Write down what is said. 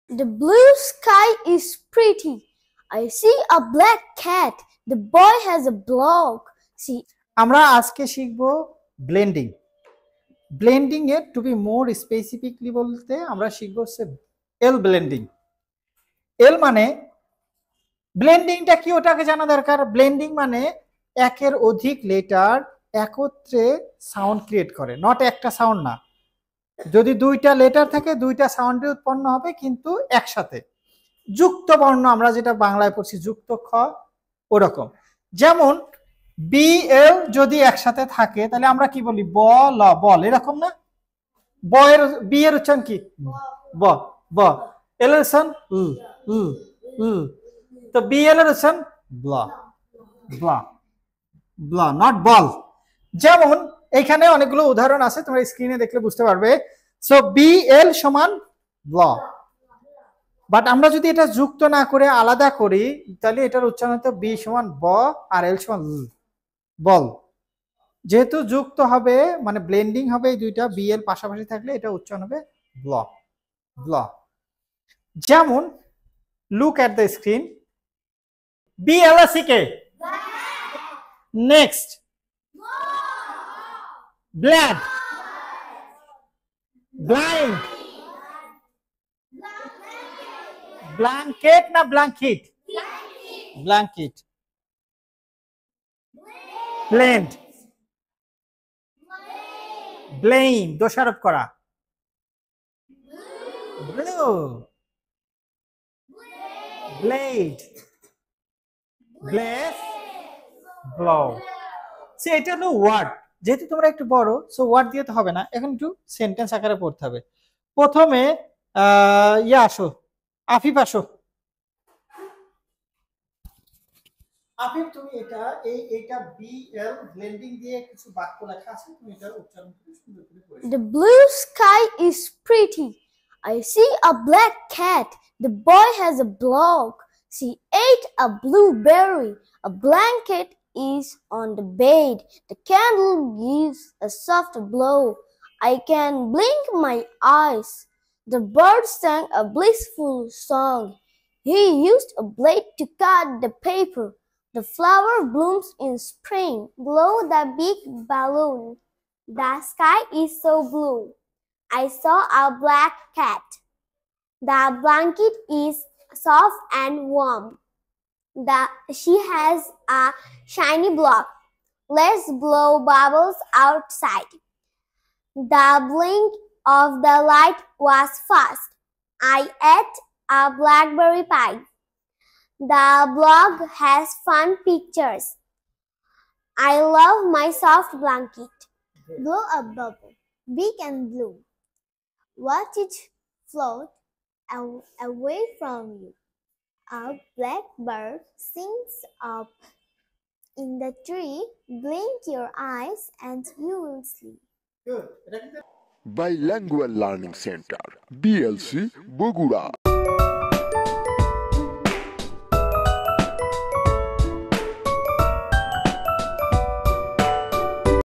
The blue sky is pretty. I see a black cat. The boy has a blog. See, আমরা আজকে শিখব blending. Blending এর two be more specifically বলতে আমরা শিখব হচ্ছে এল ব্লেন্ডিং। এল মানে ব্লেন্ডিংটা কি ওটাকে জানা দরকার। ব্লেন্ডিং মানে একের অধিক লেটার একত্রে সাউন্ড ক্রিয়েট করে, নট একটা সাউন্ড না। যদি দুইটা লেটার থাকে দুইটা সাউন্ডে উৎপন্ন হবে কিন্তু একসাথে। যুক্ত বর্ণ আমরা যেটা বাংলায় পড়ছি যুক্ত খ, ওরকম। যেমন বি এল যদি একসাথে থাকে তাহলে আমরা কি বলি ব ল, বল, এরকম না? ব এর বি এর উচ্চারণ কি ব, ব এল এর উচ্চারণ তো বি এল এর উচ্চারণ ব্লা, ব্লা, ব্লা, নট বল। যেমন এখানে অনেকগুলো উদাহরণ আছে, তোমরা স্ক্রিনে দেখলে বুঝতে পারবে। সো বি এল সমান ব্লা, বাট আমরা যদি এটা যুক্ত না করে আলাদা করি তাহলে এটার উচ্চারণ হতো বি সমান ব আর এল সমান বল। যেহেতু যুক্ত হবে মানে ব্লেন্ডিং হবে এই দুইটা, বি এল পাশাপাশি থাকলে এটা উচ্চারণ হবে ব্ল, ব্ল। যেমন look at the screen, B L C K next ব্ল্যাড, ব্লাইন্ড, ব্ল্যাঙ্কেট না ব্ল্যাঙ্কিট, ব্ল্যাঙ্কিট, ব্লেন্ড, ব্লেম দোষারোপ করা, ব্লু, ব্লেড, ব্লেস, ব্লো। সে এটা হলো ওয়ার্ড। যেহেতু তোমরা একটু বড় সো ওয়ার্ড দিয়ে তো হবে না, এখন একটু সেন্টেন্স আকারে পড়তে হবে। প্রথমে ইয়া আসো, আফিফ আসো। আফিফ তুমি এটা এইটা বি এল ব্লেন্ডিং দিয়ে কিছু বাক্য লেখা আছে, তুমি এটা উচ্চারণ করে সুন্দর করে পড়ো। the blue sky is pretty. I see a black cat. The boy has a blog. She ate a blueberry. A blanket is on the bed. The candle gives a soft glow. I can blink my eyes. The bird sang a blissful song. He used a blade to cut the paper. The flower blooms in spring. Blow the big balloon. The sky is so blue. I saw a black cat. The blanket is soft and warm. She has a shiny block. Let's blow bubbles outside. The blink of the light was fast. I ate a blackberry pie. The blog has fun pictures. I love my soft blanket. Blow a bubble, big and blue. Watch it float away from you. A blackbird sings up in the tree. Blink your eyes and you will sleep. Good. Bilingual Learning Center, BLC, Bogura.